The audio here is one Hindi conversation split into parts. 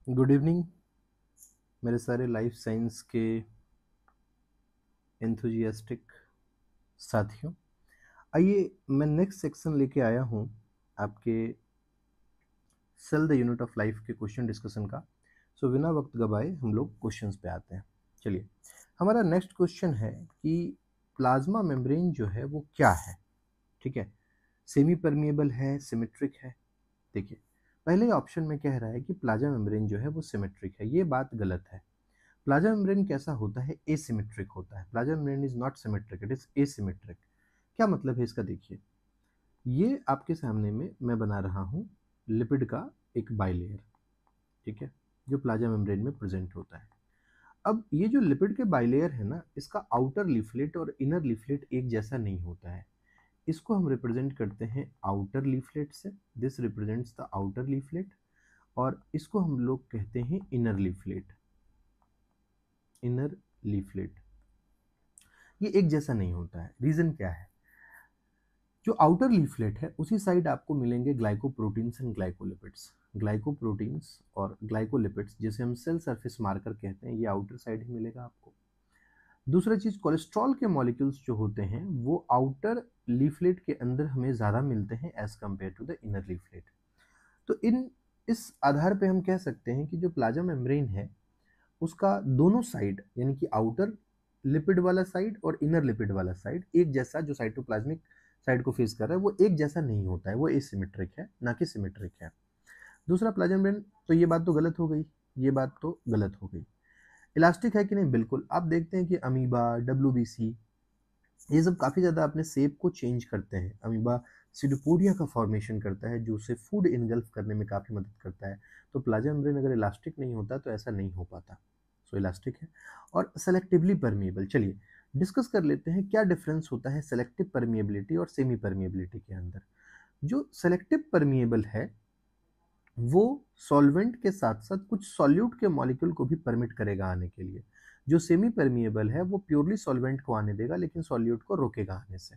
गुड इवनिंग मेरे सारे लाइफ साइंस के एंथुजियास्टिक साथियों। आइए मैं नेक्स्ट सेक्शन लेके आया हूँ आपके cell the unit of life के क्वेश्चन डिस्कशन का। सो बिना वक्त गवाए हम लोग क्वेश्चंस पे आते हैं। चलिए, हमारा नेक्स्ट क्वेश्चन है कि प्लाज्मा मेम्ब्रेन जो है वो क्या है। ठीक है, सेमी परमिएबल है, सिमेट्रिक है। देखिए, पहले ऑप्शन में कह रहा है कि प्लाज्मा मेम्ब्रेन जो है वो सिमेट्रिक है। ये बात गलत है। प्लाज्मा मेम्ब्रेन कैसा होता है? एसिमेट्रिक होता है। Plasma membrane is not symmetric, it is asymmetric. क्या मतलब है इसका? देखिए, ये आपके सामने में मैं बना रहा हूँ लिपिड का एक बाइलेयर। ठीक है, जो प्लाज्मा मेम्ब्रेन में प्रेजेंट होता है। अब ये जो लिपिड के बाइलेयर है ना, इसका आउटर लीफलेट और इनर लीफलेट एक जैसा नहीं होता है। इसको हम रिप्रेजेंट करते हैं आउटर लीफलेट से। This represents the outer leaflet. और इसको हम लोग कहते हैं इनर लीफलेट। इनर लीफलेट ये एक जैसा नहीं होता है। रीजन क्या है? जो आउटर लीफलेट है उसी साइड आपको मिलेंगे ग्लाइकोप्रोटीन्स एंड ग्लाइकोलिपिड्स। ग्लाइकोप्रोटीन्स और ग्लाइकोलिपिड्स जिसे हम सेल सरफेस मार्कर कहते हैं, ये आउटर साइड ही मिलेगा आपको। दूसरा चीज, कोलेस्ट्रॉल के मॉलिक्यूल्स जो होते हैं वो आउटर लीफलेट के अंदर हमें ज्यादा मिलते हैं as compare to the inner leaflet. तो इस आधार पे हम कह सकते हैं कि जो प्लाज्मा मेम्ब्रेन है उसका दोनों साइड, यानी कि आउटर लिपिड वाला साइड और इनर लिपिड वाला साइड एक जैसा, जो साइटोप्लाज्मिक साइड को फेस कर रहा है वो एक जैसा नहीं होता है, वो एसिमेट्रिक है ना कि सिमेट्रिक है। दूसरा, प्लाज्मा मेम्ब्रेन, तो ये बात तो गलत हो गई। ये बात तो गलत हो गई। इलास्टिक है कि नहीं? बिल्कुल। आप देखते हैं कि अमीबा, डब्ल्यूबीसी, ये सब काफ़ी ज़्यादा अपने शेप को चेंज करते हैं। अमीबा सीडोपोडिया का फॉर्मेशन करता है जो उसे फूड इनगल्फ करने में काफ़ी मदद करता है। तो प्लाज्मा मेम्ब्रेन अगर इलास्टिक नहीं होता तो ऐसा नहीं हो पाता। सो इलास्टिक है और सेलेक्टिवली परमिएबल। चलिए डिस्कस कर लेते हैं क्या डिफरेंस होता है सेलेक्टिव परमिएबिलिटी और सेमी परमिएबिलिटी के अंदर। जो सेलेक्टिव परमिएबल है वो सॉल्वेंट के साथ साथ कुछ सॉल्यूट के मॉलिक्यूल को भी परमिट करेगा आने के लिए। जो सेमी परमिएबल है वो प्योरली सॉल्वेंट को आने देगा लेकिन सॉल्यूट को रोकेगा आने से।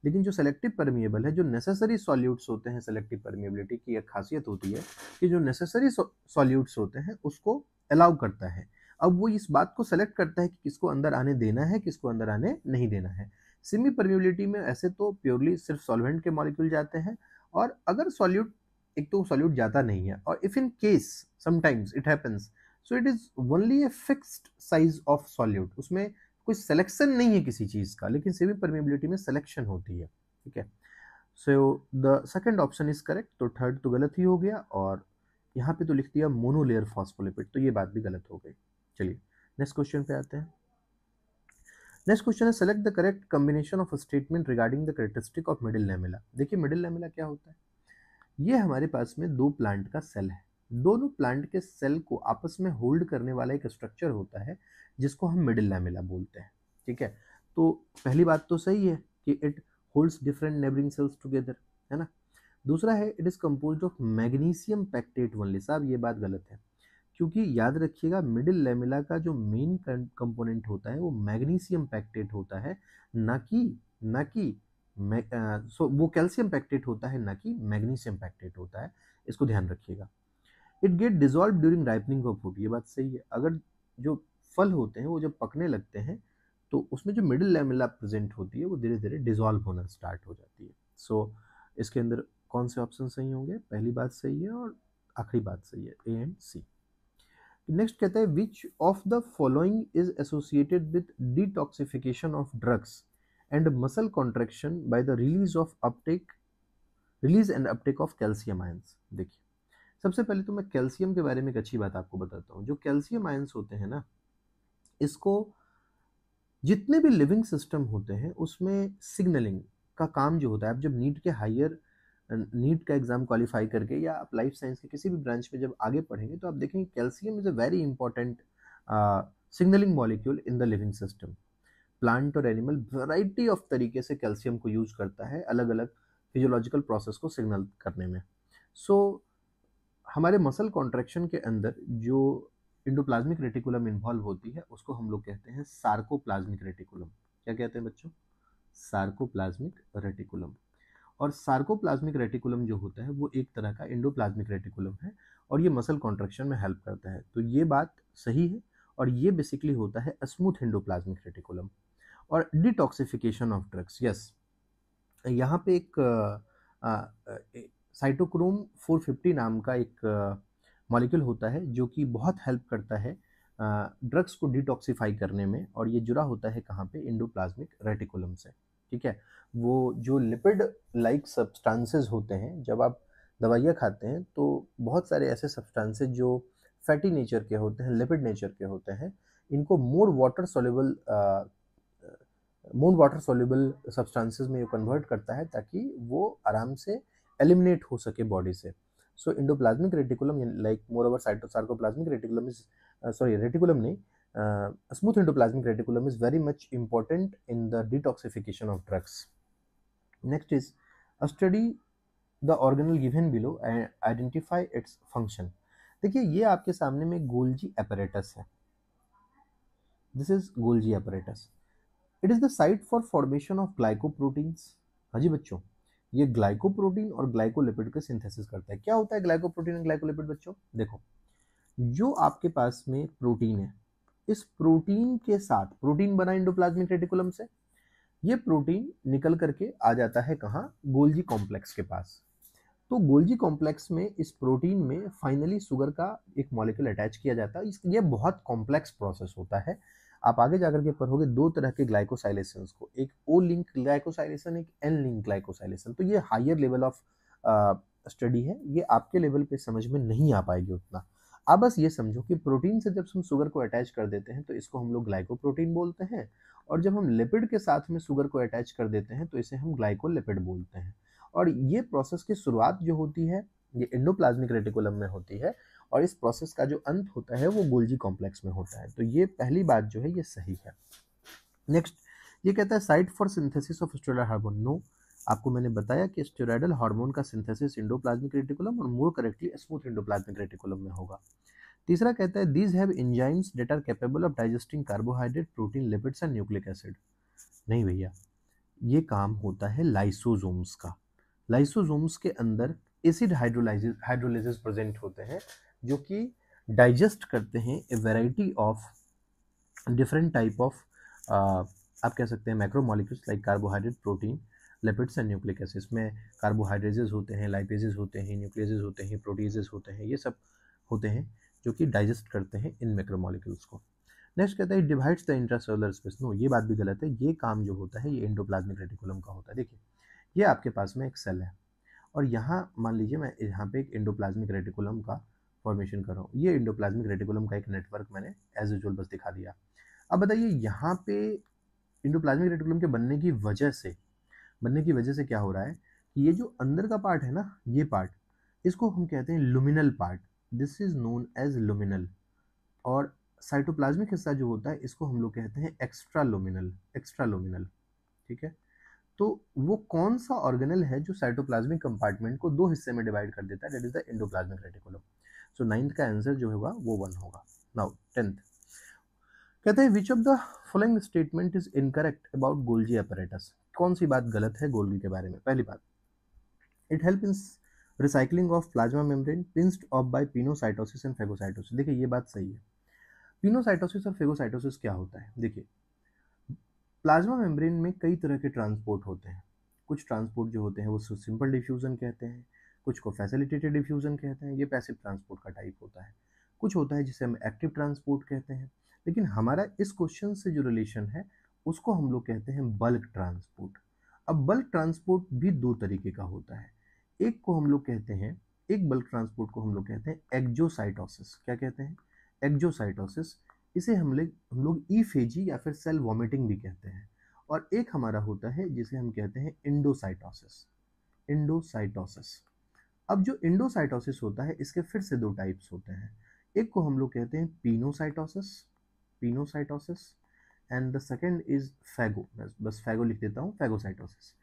लेकिन जो सेलेक्टिव परमिएबल है, जो नेसेसरी सॉल्यूट्स होते हैं, सेलेक्टिव परमिएबिलिटी की एक खासियत होती है कि जो नेसेसरी सॉल्यूट्स होते हैं उसको अलाउ करता है। अब वो इस बात को सेलेक्ट करता है कि किसको अंदर आने देना है, किसको अंदर आने नहीं देना है। सेमी परमिएबिलिटी में ऐसे तो प्योरली सिर्फ सॉल्वेंट के मॉलिक्यूल जाते हैं, और अगर सॉल्यूट, एक तो सॉल्यूट जाता नहीं है, और if in case sometimes it happens, so it is only a fixed size of solute. उसमें कोई सिलेक्शन नहीं है किसी चीज का, लेकिन सेमी परमिएबिलिटी में सिलेक्शन होती है। ठीक है, so the second option is correct. तो थर्ड तो गलत ही हो गया, और यहाँ पे तो लिख दिया मोनोलेयर फॉस्फोलिपिड, तो ये बात भी गलत हो गई। चलिए नेक्स्ट क्वेश्चन पे आते हैं। नेक्स्ट क्वेश्चन है, select the correct combination of statement regarding the characteristic of middle lamella. देखिए, मिडिल लैमेला क्या होता है? ये हमारे पास में दो प्लांट का सेल है। दोनों प्लांट के सेल को आपस में होल्ड करने वाला एक स्ट्रक्चर होता है जिसको हम मिडिल लैमेला बोलते हैं। ठीक है, तो पहली बात तो सही है कि it holds different neighbouring cells together, है ना। दूसरा है, it is composed of magnesium pectate only. साहब ये बात गलत है, क्योंकि याद रखिएगा मिडिल लैमेला का जो मेन कंपोनेंट होता है वो मैग्नीशियम पैक्टेट होता है, ना कि वो कैल्शियम पैक्टेट होता है, ना कि मैग्नीशियम पैक्टेट होता है। इसको ध्यान रखिएगा। It get dissolve during ripening of fruit. ये बात सही है। अगर जो फल होते हैं वो जब पकने लगते हैं तो उसमें जो मिडिल लैमेला प्रेजेंट होती है वो धीरे धीरे डिजॉल्व होना स्टार्ट हो जाती है। सो इसके अंदर कौन से ऑप्शन सही होंगे? पहली बात सही है और आखिरी बात सही है, ए एंड सी। नेक्स्ट कहता है, which of the following is associated with detoxification of drugs and muscle contraction by the release and Uptake of calcium ions. देखिए, सबसे पहले तो मैं कैल्शियम के बारे में एक अच्छी बात आपको बताता हूँ। जो कैल्शियम आयंस होते हैं ना, इसको जितने भी लिविंग सिस्टम होते हैं उसमें सिग्नलिंग का काम जो होता है, आप जब नीट का एग्जाम क्वालिफाई करके या आप लाइफ साइंस के किसी भी ब्रांच में जब आगे पढ़ेंगे तो आप देखेंगे calcium is a very important signalling molecule in the living system. Plant और एनिमल वैरायटी ऑफ तरीके से कैल्शियम को यूज करता है अलग अलग फिजियोलॉजिकल प्रोसेस को सिग्नल करने में। सो हमारे मसल कॉन्ट्रैक्शन के अंदर जो इंडोप्लाज्मिक रेटिकुलम इन्वॉल्व होती है उसको हम लोग कहते हैं सार्कोप्लाज्मिक रेटिकुलम। क्या कहते हैं बच्चों? Sarcoplasmic reticulum. और सार्कोप्लाज्मिक रेटिकुलम जो होता है वो एक तरह का इंडोप्लाज्मिक रेटिकुलम है, और ये मसल कॉन्ट्रैक्शन में हेल्प करता है। तो ये बात सही है और ये बेसिकली होता है स्मूथ एंडोप्लाज्मिक रेटिकुलम। और डिटॉक्सिफिकेशन ऑफ ड्रग्स, यस, यहाँ पे एक साइटोक्रोम 450 नाम का एक मॉलिक्यूल होता है जो कि बहुत हेल्प करता है ड्रग्स को डिटॉक्सिफाई करने में, और ये जुड़ा होता है कहाँ पे, एंडोप्लाज्मिक रेटिकुलम से। ठीक है, वो जो लिपिड लाइक सब्सटेंसेस होते हैं, जब आप दवाइयाँ खाते हैं तो बहुत सारे ऐसे सब्सटेंसेस जो फैटी नेचर के होते हैं, लिपिड नेचर के होते हैं, इनको मोर वाटर सोल्यूबल सब्सटेंसेस में कन्वर्ट करता है ताकि वो आराम से एलिमिनेट हो सके बॉडी से। So endoplasmic reticulum like moreover sarcoplasmic reticulum is reticulum नहीं, smooth endoplasmic reticulum is very much important in the detoxification of drugs. Next is study the organelle given below and identify its function. देखिए ये आपके सामने में गोल्जी apparatus है, this is Golgi apparatus। It is the site for formation of glycoproteins. हाँ जी बच्चों, ये ग्लाइकोप्रोटीन और ग्लाइकोलिपिड का सिंथेसिस करता है। क्या होता है ग्लाइकोप्रोटीन और ग्लाइकोलिपिड बच्चों? देखो, जो आपके पास में प्रोटीन है, इस प्रोटीन के साथ प्रोटीन बना एंडोप्लाज्मिक रेटिकुलम से, ये प्रोटीन निकल करके आ जाता है कहाँ? गोल्जी कॉम्प्लेक्स के पास। तो गोल्जी कॉम्प्लेक्स में इस प्रोटीन में फाइनली शुगर का एक मॉलिक्यूल अटैच किया जाता है। ये बहुत कॉम्प्लेक्स प्रोसेस होता है। आप आगे जाकर के पढ़ोगे दो तरह के ग्लाइकोसाइलेशंस को, एक ओ लिंक ग्लाइकोसाइलेशन, एक एन लिंक ग्लाइकोसाइलेशन। तो ये हायर लेवल ऑफ स्टडी है, ये आपके लेवल पे समझ में नहीं आ पाएगी उतना। आप बस ये समझो कि प्रोटीन से जब हम शुगर को अटैच कर देते हैं तो इसको हम लोग ग्लाइकोप्रोटीन बोलते हैं, और जब हम लिपिड के साथ में शुगर को अटैच कर देते हैं तो इसे हम ग्लाइकोलिपिड बोलते हैं। और ये प्रोसेस की शुरुआत जो होती है ये एंडोप्लाज्मिक रेटिकुलम में होती है, और इस प्रोसेस का जो अंत होता है वो गोल्जी कॉम्प्लेक्स में होता है। तो ये पहली बात जो है ये सही है। नेक्स्ट, ये कहता है site for synthesis of steroid hormone. No, आपको मैंने बताया कि स्टेरॉयडल हार्मोन का सिंथेसिस एंडोप्लाज्मिक रेटिकुलम और more correctly smooth endoplasmic reticulum में होगा। तीसरा कहता है these have enzymes that are capable of digesting carbohydrate, protein, lipids and nucleic acid. नहीं भैया, ये काम होता है लाइसोसोम्स का। लाइसोसोम्स के अंदर एसिड हाइड्रोलाइसिस प्रेजेंट होते हैं जो कि डाइजेस्ट करते हैं ए variety of different type of आप कह सकते हैं macromolecules like carbohydrate, protein, lipids and nucleic acid. में कार्बोहाइड्रेजेस होते हैं, लाइपेजेस होते हैं, न्यूक्लियसेस होते हैं, प्रोटीजेस होते हैं, ये सब होते हैं जो कि डाइजेस्ट करते हैं इन मैक्रोमोलिक्यूल्स को। नेक्स्ट कहता है divides the intracellular space. No, ये बात भी गलत है। ये काम जो होता है ये एंडोप्लाज्मिक रेटिकुलम का होता है। देखिए, ये आपके पास में एक सेल है और यहाँ मान लीजिए मैं यहाँ पे एक एंडोप्लाज्मिक रेटिकुलम का फॉर्मेशन कर रहा हूँ। ये एंडोप्लाज्मिक रेटिकुलम का एक नेटवर्क मैंने एज यूजुअल बस दिखा दिया। अब बताइए यहाँ पे एंडोप्लाज्मिक रेटिकुलम के बनने की वजह से क्या हो रहा है कि ये जो अंदर का पार्ट है ना, ये पार्ट, इसको हम कहते हैं luminal part. This is known as luminal. और साइटोप्लाज्मिक हिस्सा जो होता है इसको हम लोग कहते हैं एक्स्ट्रा लुमिनल। ठीक है, तो वो कौन सा ऑर्गेनल है जो साइटोप्लाज्मिक कंपार्टमेंट को दो हिस्से में डिवाइड कर देता है? That is the endoplasmic reticulum. So 9th का आंसर जो होगा वो 1 होगा। नाउ 10th कहते हैं which of the following statement is incorrect about Golgi apparatus। कौन सी बात गलत है गोल्गी के बारे में? पहली बात, it help in recycling of plasma membrane pinched off by pinocytosis and phagocytosis. देखिए ये बात सही है। पिनोसाइटोसिस और फेगोसाइटोसिस क्या होता है? देखिए, प्लाज्मा मेम्ब्रेन में कई तरह के ट्रांसपोर्ट होते हैं। कुछ ट्रांसपोर्ट जो होते हैं वो सिंपल डिफ्यूजन कहते हैं, कुछ को फैसिलिटेटेड डिफ्यूजन कहते हैं, ये पैसिव ट्रांसपोर्ट का टाइप होता है। कुछ होता है जिसे हम एक्टिव ट्रांसपोर्ट कहते हैं। लेकिन हमारा इस क्वेश्चन से जो रिलेशन है उसको हम लोग कहते हैं बल्क ट्रांसपोर्ट। अब बल्क ट्रांसपोर्ट भी दो तरीके का होता है। एक को हम लोग कहते हैं, एक बल्क ट्रांसपोर्ट को हम लोग कहते हैं एक्जोसाइटोसिस। क्या कहते हैं? एक्जोसाइटोसिस। इसे हम लोग ईफेजी या फिर सेल वॉमिटिंग भी कहते हैं। और एक हमारा होता है जिसे हम कहते हैं इंडोसाइटोसिस। अब जो इंडोसाइटोसिस होता है इसके फिर से दो टाइप्स होते हैं। एक को हम लोग कहते हैं pinocytosis and the second is phago. बस फैगो लिख देता हूँ, फैगोसाइटोसिस।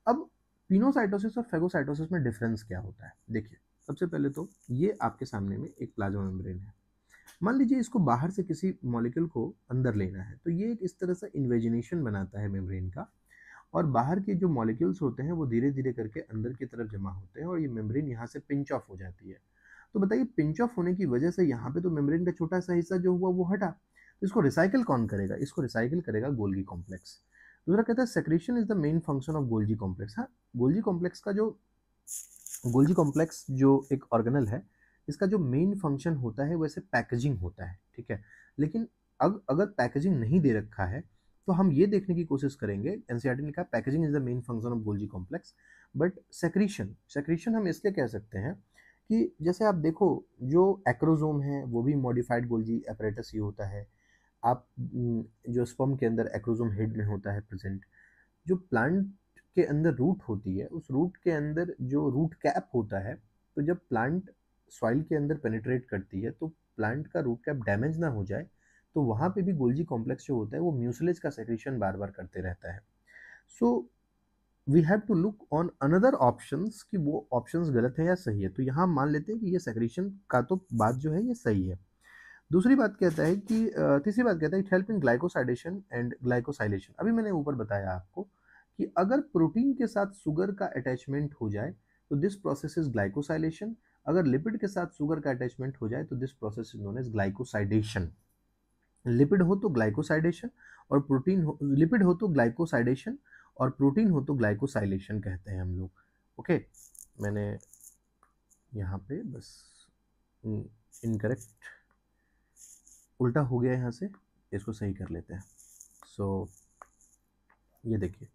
अब पिनोसाइटोसिस और फैगोसाइटोसिस में डिफरेंस क्या होता है? देखिए, सबसे पहले तो ये आपके सामने में एक प्लाज्मा मेम्ब्रेन है। मान लीजिए इसको बाहर से किसी मॉलिक्यूल को अंदर लेना है, तो ये इस तरह से इन्वेजिनेशन बनाता है मेम्ब्रेन का, और बाहर के जो मॉलिक्यूल्स होते हैं वो धीरे धीरे करके अंदर की तरफ जमा होते हैं और ये मेम्ब्रेन यहाँ से पिंच ऑफ हो जाती है। तो बताइए पिंच ऑफ होने की वजह से यहाँ पे तो मेम्ब्रेन का छोटा सा हिस्सा जो हुआ वो हटा, तो इसको रिसाइकिल कौन करेगा? इसको रिसाइकिल करेगा गोल्गी कॉम्प्लेक्स। दूसरा कहता है secretion is the main function of Golgi complex. हाँ, गोल्गी कॉम्प्लेक्स जो एक ऑर्गेनल है, इसका जो मेन फंक्शन होता है वैसे पैकेजिंग होता है, ठीक है। लेकिन अगर पैकेजिंग नहीं दे रखा है तो हम ये देखने की कोशिश करेंगे, एनसीईआरटी ने कहा packaging is the main function of Golgi complex, but secretion हम इसलिए कह सकते हैं कि जैसे आप देखो जो एक्रोजोम है वो भी मॉडिफाइड गोल्गी apparatus ही होता है। आप जो स्पर्म के अंदर एक्रोजोम हेड में होता है प्रेजेंट, जो प्लांट के अंदर रूट होती है उस रूट के अंदर जो रूट कैप होता है, तो जब प्लांट सॉइल के अंदर पेनिट्रेट करती है तो प्लांट का रूट कैप डैमेज ना हो जाए, तो वहाँ पे भी गोल्गी कॉम्प्लेक्स जो होता है वो म्यूसिलेज का सेक्रेशन बार बार करते रहता है। So we have to look on another options कि वो ऑप्शंस गलत है या सही है। तो यहाँ मान लेते हैं कि ये सेक्रेशन का तो बात जो है ये सही है। दूसरी बात कहता है कि तीसरी बात कहता है it help in glycosidation and glycosylation. अभी मैंने ऊपर बताया आपको कि अगर प्रोटीन के साथ शुगर का अटैचमेंट हो जाए तो दिस प्रोसेस इज ग्लाइकोसाइलेशन, अगर लिपिड के साथ शुगर का अटैचमेंट हो जाए तो this process is known as glycosidation. Lipid हो तो ग्लाइकोसाइडेशन और प्रोटीन हो, लिपिड हो तो ग्लाइकोसाइडेशन और प्रोटीन हो तो ग्लाइकोसाइलेशन कहते हैं हम लोग। ओके, मैंने यहाँ पे बस इनकरेक्ट उल्टा हो गया यहाँ से, इसको सही कर लेते हैं। सो ये देखिए,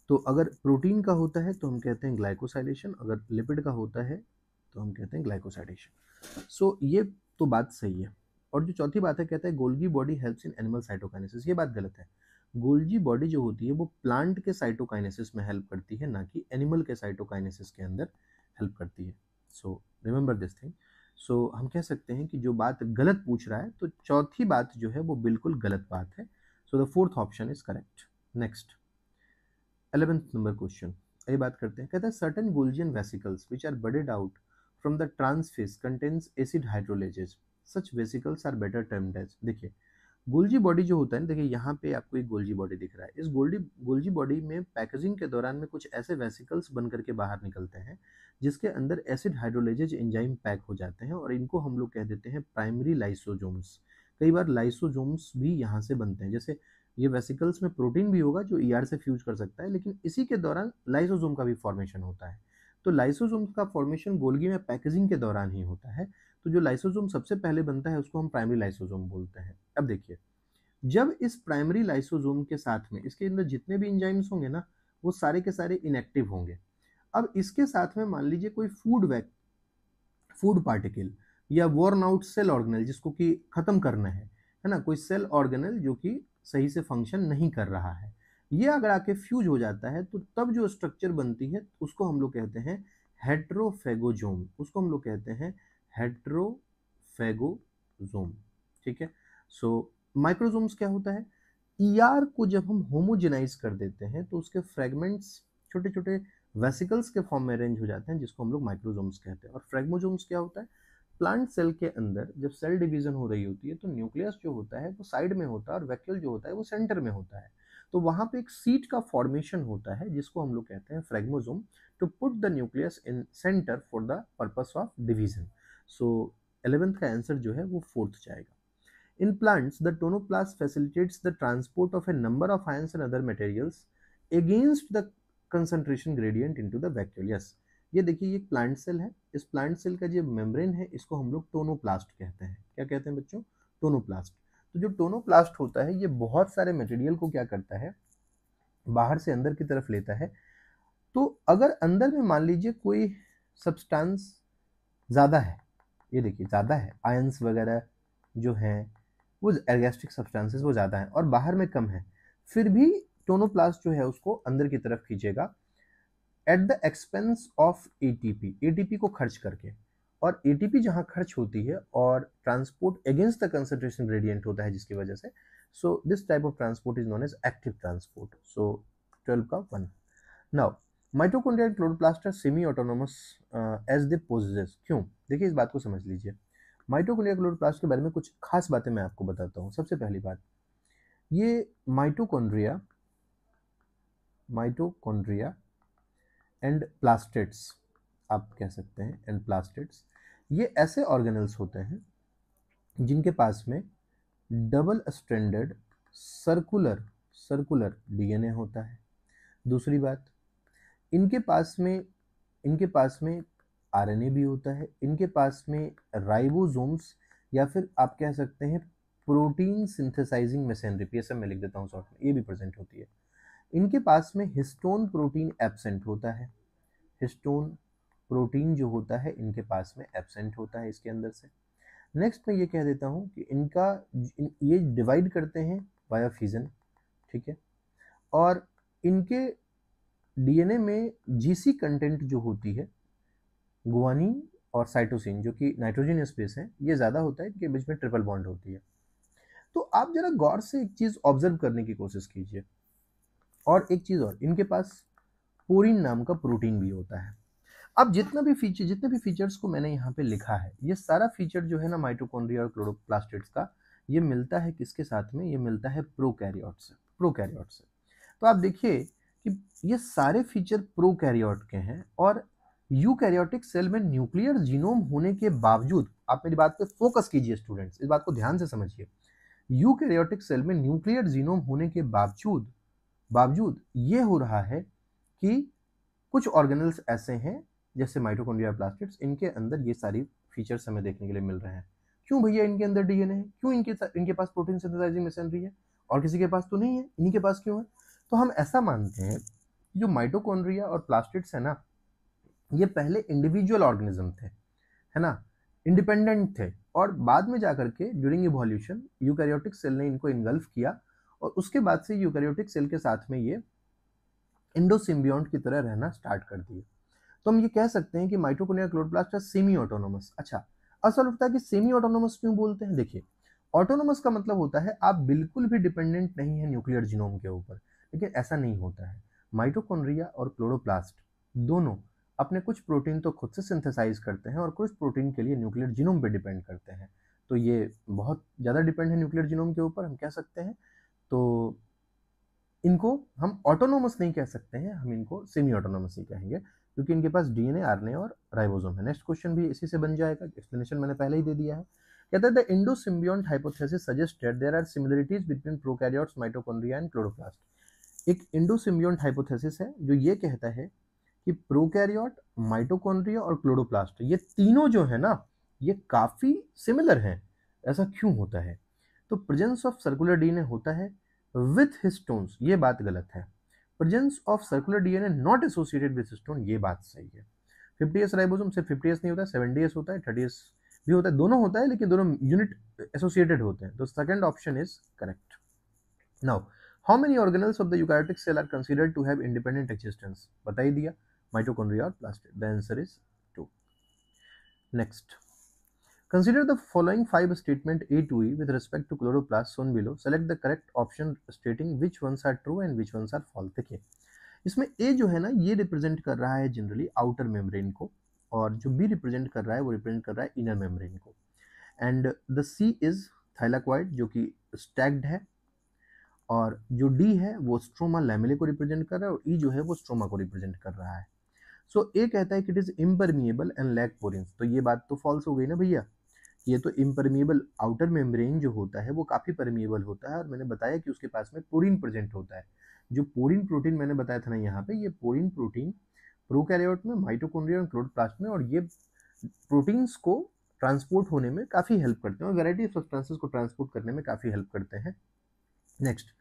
तो अगर प्रोटीन का होता है तो हम कहते हैं ग्लाइकोसाइलेशन, अगर लिपिड का होता है तो हम कहते हैं ग्लाइकोसाइडेशन। सो ये तो बात सही है। और जो चौथी बात है कहता है Golgi body helps in animal cytokinesis, ये बात गलत है। गोल्गी बॉडी जो होती है वो प्लांट के साइटोकाइनेसिस में हेल्प करती है, ना कि एनिमल के साइटोकाइनेसिस के अंदर हेल्प करती है। So remember this thing. So हम कह सकते हैं कि जो बात गलत पूछ रहा है तो चौथी बात जो है वो बिल्कुल गलत बात है। So the fourth option is correct. Next 11th number question, ये बात करते हैं। कहता है certain Golgian vesicles which are budded out from the trans face contains acid hydrolases, such vesicles are better termed as. देखिए गोल्जी बॉडी जो होता है, देखिए यहाँ पे आपको एक गोल्जी बॉडी दिख रहा है। इस गोल्जी बॉडी में पैकेजिंग के दौरान में कुछ ऐसे वेसिकल्स बन करके बाहर निकलते हैं जिसके अंदर एसिड हाइड्रोलेजेज एंजाइम पैक हो जाते हैं और इनको हम लोग कह देते हैं प्राइमरी लाइसोजोम्स। कई बार लाइसोजोम्स भी यहाँ से बनते हैं। जैसे ये वेसिकल्स में प्रोटीन भी होगा जो ईआर से फ्यूज कर सकता है, लेकिन इसी के दौरान लाइसोजोम का भी फॉर्मेशन होता है। तो लाइसोजोम का फॉर्मेशन गोल्गी में पैकेजिंग के दौरान ही होता है। तो जो लाइसोजोम सबसे पहले बनता है उसको हम प्राइमरी लाइसोजोम बोलते हैं। अब देखिए, जब इस प्राइमरी लाइसोजोम के साथ में इसके अंदर जितने भी एंजाइम्स होंगे ना, वो सारे के सारे इनएक्टिव होंगे। अब इसके साथ में मान लीजिए कोई फूड पार्टिकल या वॉर्न आउट सेल ऑर्गेनल जिसको कि खत्म करना है ना, कोई सेल ऑर्गेनल जो कि सही से फंक्शन नहीं कर रहा है, ये अगर आके फ्यूज हो जाता है तो तब जो स्ट्रक्चर बनती है उसको हम लोग कहते हैं हेट्रोफेगोजोम। उसको हम लोग कहते हैं हेट्रोफेगोजोम, ठीक है। सो माइक्रोजोम्स क्या होता है? ईआर को जब हम होमोजेनाइज कर देते हैं तो उसके फ्रेगमेंट्स छोटे छोटे वेसिकल्स के फॉर्म में अरेंज हो जाते हैं जिसको हम लोग माइक्रोजोम्स कहते हैं। और फ्रेगमोजोम्स क्या होता है? प्लांट सेल के अंदर जब सेल डिवीजन हो रही होती है तो न्यूक्लियस जो होता है वो साइड में होता है और वैक्यूल जो होता है वो सेंटर में होता है। तो वहां पे एक सीट का फॉर्मेशन होता है जिसको हम लोग कहते हैं phragmosome, to put the nucleus in centre for the purpose of division. So 11th का आंसर जो है वो फोर्थ जाएगा। In plants, the tonoplast facilitates the transport of a number of ions and other materials against the concentration gradient into the vacuole. Yes, ये देखिए ये प्लांट सेल है। इस प्लांट सेल का जो मेम्ब्रेन है इसको हम लोग टोनोप्लास्ट कहते हैं। क्या कहते हैं बच्चों? टोनोप्लास्ट। तो जो टोनोप्लास्ट होता है ये बहुत सारे मटेरियल को क्या करता है, बाहर से अंदर की तरफ लेता है। तो अगर अंदर में मान लीजिए कोई सब्सटेंस ज़्यादा है, ये देखिए ज़्यादा है, आयंस वगैरह जो हैं वो एर्गेस्टिक सब्सटेंसेस वो ज़्यादा हैं और बाहर में कम है, फिर भी टोनोप्लास्ट जो है उसको अंदर की तरफ खींचेगा at the expense of ATP, ATP को खर्च करके। और एटीपी जहाँ खर्च होती है और transport against the concentration gradient होता है जिसकी वजह से, so this type of transport is known as active transport. So 12 का 1। Now mitochondria and chloroplast are semi autonomous as they possess. क्यों? देखिए इस बात को समझ लीजिए। माइटोकॉन्ड्रिया क्लोरोप्लास्ट के बारे में कुछ खास बातें मैं आपको बताता हूँ। सबसे पहली बात, ये माइटोकॉन्ड्रिया एंड प्लास्टेट्स आप कह सकते हैं, एंड प्लास्टिड्स, ये ऐसे ऑर्गेनल्स होते हैं जिनके पास में डबल स्ट्रैंडेड सर्कुलर डीएनए होता है। दूसरी बात, इनके पास में आरएनए भी होता है, इनके पास में राइबोसोम्स या फिर आप कह सकते हैं प्रोटीन सिंथेसाइजिंग मशीनरी, पीएसएम में लिख देता हूँ शॉर्ट में, ये भी प्रेजेंट होती है। इनके पास में हिस्टोन प्रोटीन एब्सेंट होता है, हिस्टोन प्रोटीन जो होता है इनके पास में एब्सेंट होता है इसके अंदर से। नेक्स्ट मैं ये कह देता हूँ कि ये डिवाइड करते हैं वाया फिजन, ठीक है, और इनके डीएनए में जीसी कंटेंट जो होती है, गुआनिन और साइटोसिन जो कि नाइट्रोजन स्पेस है, ये ज़्यादा होता है, इनके बीच में ट्रिपल बॉन्ड होती है। तो आप जरा गौर से एक चीज़ ऑब्जर्व करने की कोशिश कीजिए, और एक चीज़ और, इनके पास पोरिन नाम का प्रोटीन भी होता है। अब जितने भी फीचर्स को मैंने यहाँ पे लिखा है, ये सारा फीचर जो है ना माइटोकॉन्ड्रिया और क्लोरोप्लास्टिड्स का, ये मिलता है किसके साथ में? ये मिलता है प्रोकैरियोट से। तो आप देखिए कि ये सारे फीचर प्रोकैरियोट के हैं, और यूकैरियोटिक सेल में न्यूक्लियर जीनोम होने के बावजूद, आप मेरी बात पे फोकस कीजिए स्टूडेंट्स, इस बात को ध्यान से समझिए, यूकैरियोटिक सेल में न्यूक्लियर जीनोम होने के बावजूद ये हो रहा है कि कुछ ऑर्गेनल्स ऐसे हैं जैसे माइटोकॉन्ड्रिया प्लास्टिड्स, इनके अंदर ये सारी फीचर्स हमें देखने के लिए मिल रहे हैं। क्यों भैया? इनके अंदर डीएनए है, क्यों इनके पास प्रोटीन सिंथेसाइजिंग मशीनरी है, और किसी के पास तो नहीं है, इन्हीं के पास क्यों है? तो हम ऐसा मानते हैं कि जो माइटोकॉन्ड्रिया और प्लास्टिड्स है ना, ये पहले इंडिविजुअल ऑर्गेनिज्म थे, है ना, इंडिपेंडेंट थे, और बाद में जाकर के ड्यूरिंग इवोल्यूशन यूकैरियोटिक सेल ने इनको इनगल्फ किया, और उसके बाद से यूकैरियोटिक सेल के साथ में ये इंडोसिम्बियोंट की तरह रहना स्टार्ट कर दिए। तो हम ये कह सकते हैं कि माइटोकॉन्ड्रिया क्लोरोप्लास्ट सेमी ऑटोनोमस। अच्छा, असल होता है कि सेमी ऑटोनोमस क्यों बोलते हैं? देखिए, ऑटोनोमस का मतलब होता है आप बिल्कुल भी डिपेंडेंट नहीं है न्यूक्लियर जीनोम के ऊपर, लेकिन ऐसा नहीं होता है। माइटोकॉन्ड्रिया और क्लोरोप्लास्ट दोनों अपने कुछ प्रोटीन तो खुद से सिंथेसाइज करते हैं, और कुछ प्रोटीन के लिए न्यूक्लियर जीनोम पे डिपेंड करते हैं। तो ये बहुत ज़्यादा डिपेंड है न्यूक्लियर जीनोम के ऊपर, हम कह सकते हैं। तो इनको हम ऑटोनोमस नहीं कह सकते हैं, हम इनको सेमी ऑटोनोमस ही कहेंगे, क्योंकि इनके पास डीएनए, आरएनए और राइबोसोम है। नेक्स्ट क्वेश्चन भी इसी से बन जाएगा, एक्सप्लेनेशन मैंने पहले ही दे दिया है। कहता है the endosymbiont hypothesis suggested there are similarities between prokaryotes, mitochondria and chloroplast. एक इंडोसिम्बियोंट हाइपोथेसिस है जो ये कहता है कि प्रोकैरियोट, माइटोकॉन्ड्रिया और क्लोरोप्लास्ट, ये तीनों जो है ना, ये काफी सिमिलर हैं। ऐसा क्यों होता है? तो प्रेजेंस ऑफ सर्कुलर डीएनए होता है विथ हिस्टोन्स, ये बात गलत है। Presence of circular DNA not associated with histone, ये बात सही है। 50s राइबोसोम सिर्फ 50s नहीं होता, 70s होता है, 30s भी होता है, दोनों होता है, लेकिन दोनों यूनिट एसोसिएटेड होते हैं। तो second option is correct. Now, how many organelles of the eukaryotic cell are considered to have independent existence? बता ही दिया, माइटोकॉन्ड्रिया और plastid. The answer is 2। Next, consider the following 5 statement A to E with respect to chloroplast shown below. Select the correct option stating which ones are true and which ones are false. देखिए, इसमें A जो है ना, ये रिप्रेजेंट कर रहा है जनरली आउटर मेम्ब्रेन को, और जो B रिप्रेजेंट कर रहा है वो रिप्रेजेंट कर रहा है इनर मेम्ब्रेन को। And the C is thylakoid जो कि स्टैक्ड है, और जो D है वो स्ट्रोमा लैमेले को रिप्रेजेंट कर रहा है, और E जो है वो स्ट्रोमा को रिप्रेजेंट कर रहा है। सो A कहता है कि it is impermeable and lack porins, तो ये बात तो फॉल्स हो गई ना भैया। ये तो इम्परमिएबल, आउटर मेम्ब्रेन जो होता है वो काफ़ी परमिएबल होता है, और मैंने बताया कि उसके पास में पोरिन प्रेजेंट होता है। जो पोरिन प्रोटीन मैंने बताया था ना यहाँ पे, ये पोरिन प्रोटीन प्रोकैरियोट में, माइटोकॉन्ड्रिया और क्लोरोप्लास्ट में, और ये प्रोटीन्स को ट्रांसपोर्ट होने में काफ़ी हेल्प करते हैं, और वेराइटी ऑफ सब्सटेंसेस को ट्रांसपोर्ट करने में काफ़ी हेल्प करते हैं। नेक्स्ट,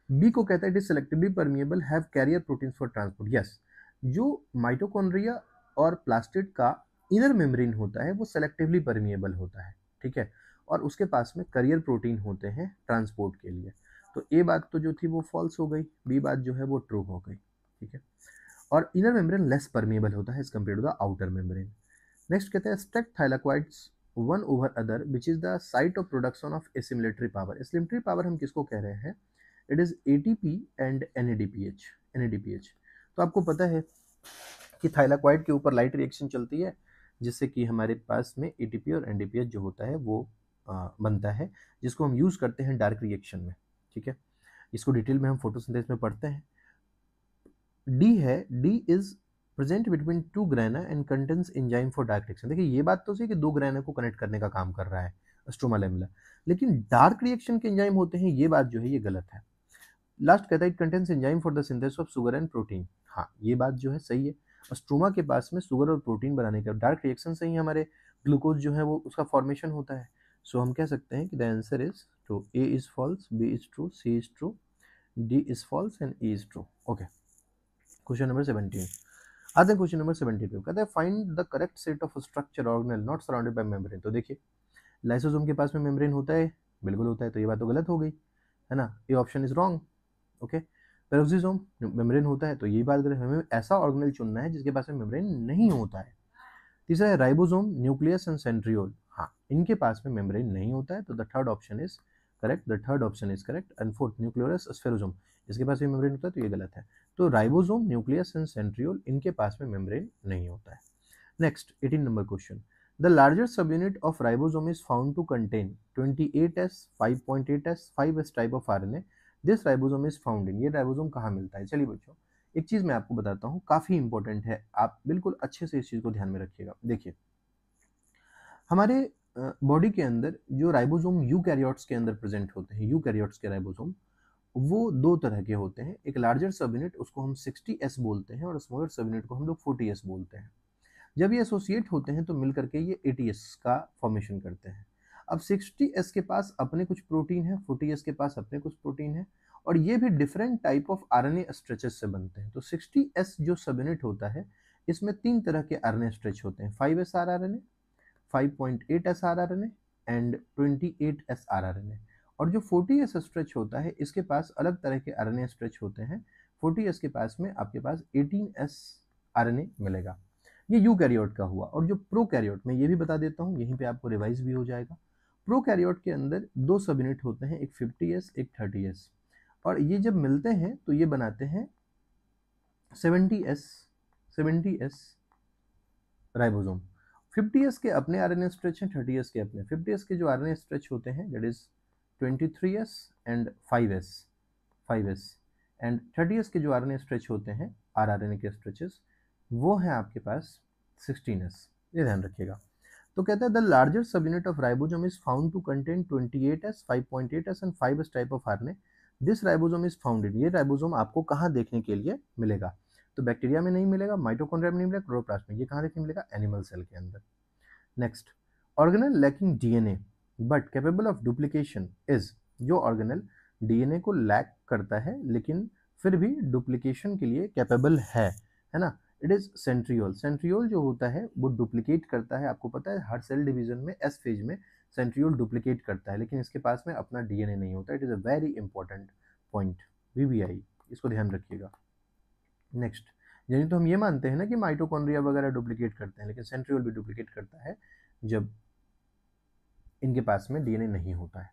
बी को कहता है it is selectively permeable, have carrier proteins for transport. Yes, जो माइटोकॉन्ड्रिया और प्लास्टिड का इनर मेम्ब्रेन होता है वो सेलेक्टिवली परमिएबल होता है, ठीक है, और उसके पास में करियर प्रोटीन होते हैं ट्रांसपोर्ट के लिए। तो ए बात तो जो थी वो फॉल्स हो गई, बी बात जो है वो ट्रू हो गई, ठीक है। और इनर मेम्ब्रेन लेस परमिएबल होता है as compare to the outer membrane. Next कहते हैं stacked thylakoids one over other which is the site of production of assimilatory power. Assimilatory power हम किसको कह रहे हैं? It is ATP and NADPH. तो आपको पता है कि थाइलाक्वाइड के ऊपर लाइट रिएक्शन चलती है, जिससे कि हमारे पास में एटीपी और एनडीपीएच जो होता है वो बनता है, जिसको हम यूज़ करते हैं डार्क रिएक्शन में, ठीक है। इसको डिटेल में हम फोटोसिंथेसिस में पढ़ते हैं। डी है, D is present between two grana and contains enzyme for dark reaction. देखिए ये बात तो सही कि दो ग्रेना को कनेक्ट करने का काम कर रहा है स्ट्रोमा लेमुला, लेकिन डार्क रिएक्शन के एंजाइम होते हैं, ये बात जो है ये गलत है। लास्ट कहता है it contains enzyme for the synthesis of sugar and protein. हाँ ये बात जो है सही है, स्ट्रोमा के पास में शुगर और प्रोटीन बनाने का डार्क रिएक्शन से ही हमारे ग्लूकोज जो है वो उसका फॉर्मेशन होता है। सो हम कह सकते हैं कि the answer is true, A is false, B is true, C is true, D is false and E is true. Okay, question number 17 आते हैं। क्वेश्चन नंबर 72 कहता है find the correct set of structure organelle not surrounded by membrane. तो देखिए लाइसोसोम के पास में मेम्ब्रेन होता है, बिल्कुल होता है, तो ये बात तो गलत हो गई है ना, ये option is wrong. Okay, peroxisome membrane होता है, तो ये बात गलत, हमें ऐसा ऑर्गेनेल चुनना है जिसके पास में मेम्ब्रेन नहीं होता है। तीसरा है राइबोसोम, न्यूक्लियस एंड सेंट्रियोल, हाँ इनके पास में मेम्ब्रेन नहीं होता है, तो the third option is correct, the third option is correct. And fourth nucleolus spherosome, इसके पास भी मेम्ब्रेन होता है, तो ये गलत है। तो राइबोसोम, न्यूक्लियस एंड सेंट्रियोल इनके पास में मेम्ब्रेन नहीं होता है। Next 18 number question, the largest subunit of ribosome is found to contain 28S, 5.8S, 5S type of RNA। This ribosome is found in, ये राइबोसोम कहाँ मिलता है? चलिए बच्चों एक चीज मैं आपको बताता हूँ, काफी इंपॉर्टेंट है, आप बिल्कुल अच्छे से इस चीज को ध्यान में रखिएगा। देखिए हमारे बॉडी के अंदर जो राइबोसोम यूकैरियोट्स के अंदर प्रेजेंट होते हैं, यूकैरियोट्स के राइबोसोम वो दो तरह के होते हैं, एक लार्जर सब यूनिट उसको हम 60S बोलते हैं और स्मॉलर सब यूनिट को हम लोग 40S बोलते हैं। जब ये एसोसिएट होते हैं तो मिलकर के ये 80S का फॉर्मेशन करते हैं। अब 60S के पास अपने कुछ प्रोटीन है, 40S के पास अपने कुछ प्रोटीन है, और ये भी different type of RNA stretches से बनते हैं। तो 60S जो सब यूनिट होता है इसमें तीन तरह के आरएनए स्ट्रेच होते हैं, 5S RRNA, 5.8S RRNA and 28S RRNA। और जो 40S स्ट्रेच होता है इसके पास अलग तरह के आरएनए स्ट्रेच होते हैं। 40S के पास में आपके पास 18S RNA मिलेगा। ये यूकैरियोट का हुआ। और जो प्रोकैरियोट, मैं ये भी बता देता हूँ, यहीं पे आपको रिवाइज भी हो जाएगा। प्रोकैरियोट के अंदर दो सब यूनिट होते हैं, एक 50S एक 30S, और ये जब मिलते हैं तो ये बनाते हैं 70S राइबोसोम। 50S के अपने आरएनए स्ट्रेच हैं, 30S के अपने। 50S के जो आरएनए स्ट्रेच होते हैं that is 23S and 5S and 30S के जो आरएनए स्ट्रेच होते हैं आरआरएनए के स्ट्रेचेस वो हैं आपके पास 16S, ये ध्यान रखिएगा। तो कहता है the larger subunit of ribosome is found to contain 28S, 5.8S and 5S type of RNA. This ribosome is found in, ये राइबोसोम आपको कहाँ देखने के लिए मिलेगा? तो बैक्टीरिया में नहीं मिलेगा, माइटोकॉन्ड्रिया में नहीं मिलेगा, क्लोरोप्लास्ट में। ये कहाँ देखने मिलेगा? एनिमल सेल के अंदर। Next, organelle lacking DNA but capable of duplication is, जो ऑर्गेनल डीएनए को लैक करता है लेकिन फिर भी डुप्लीकेशन के लिए कैपेबल है ना, इट इज सेंट्रियोल। सेंट्रियोल जो होता है वो डुप्लीकेट करता है, आपको पता है हर सेल डिवीजन में एस फेज में सेंट्रियोल डुप्लीकेट करता है, लेकिन इसके पास में अपना डीएनए नहीं होता। It is a very important point, VVI, इसको ध्यान रखिएगा। नेक्स्ट, यानी तो हम ये मानते हैं ना कि माइटोकॉन्ड्रिया वगैरह डुप्लीकेट करते हैं, लेकिन सेंट्रियोल भी डुप्लीकेट करता है जब इनके पास में डीएनए नहीं होता है।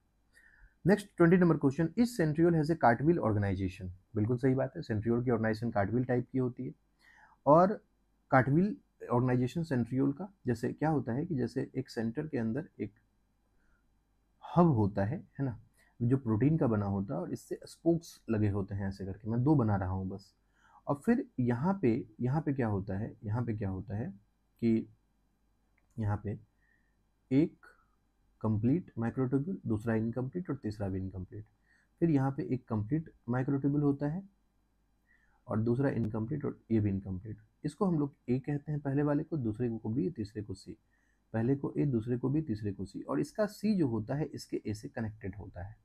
नेक्स्ट 20 नंबर क्वेश्चन, इस centriole has a cartwheel organization. बिल्कुल सही बात है, सेंट्रियोल की ऑर्गेनाइजेशन कार्टविल टाइप की होती है। और कार्टविल ऑर्गेनाइजेशन सेंट्रियोल का जैसे क्या होता है कि जैसे एक सेंटर के अंदर एक हब होता है ना, जो प्रोटीन का बना होता है, और इससे स्पोक्स लगे होते हैं ऐसे करके, मैं दो बना रहा हूँ बस। और फिर यहाँ पे क्या होता है, यहाँ पे क्या होता है कि यहाँ पे एक कंप्लीट माइक्रोट्यूब्यूल, दूसरा इनकम्प्लीट और तीसरा भी इनकम्प्लीट। फिर यहाँ पे एक कंप्लीट माइक्रोट्यूब्यूल होता है और दूसरा इनकम्प्लीट और ये भी इनकम्प्लीट। इसको हम लोग ए कहते हैं पहले वाले को, दूसरे को बी, तीसरे को सी। पहले को ए, दूसरे को बी, तीसरे को सी, और इसका सी जो होता है इसके ए से कनेक्टेड होता है।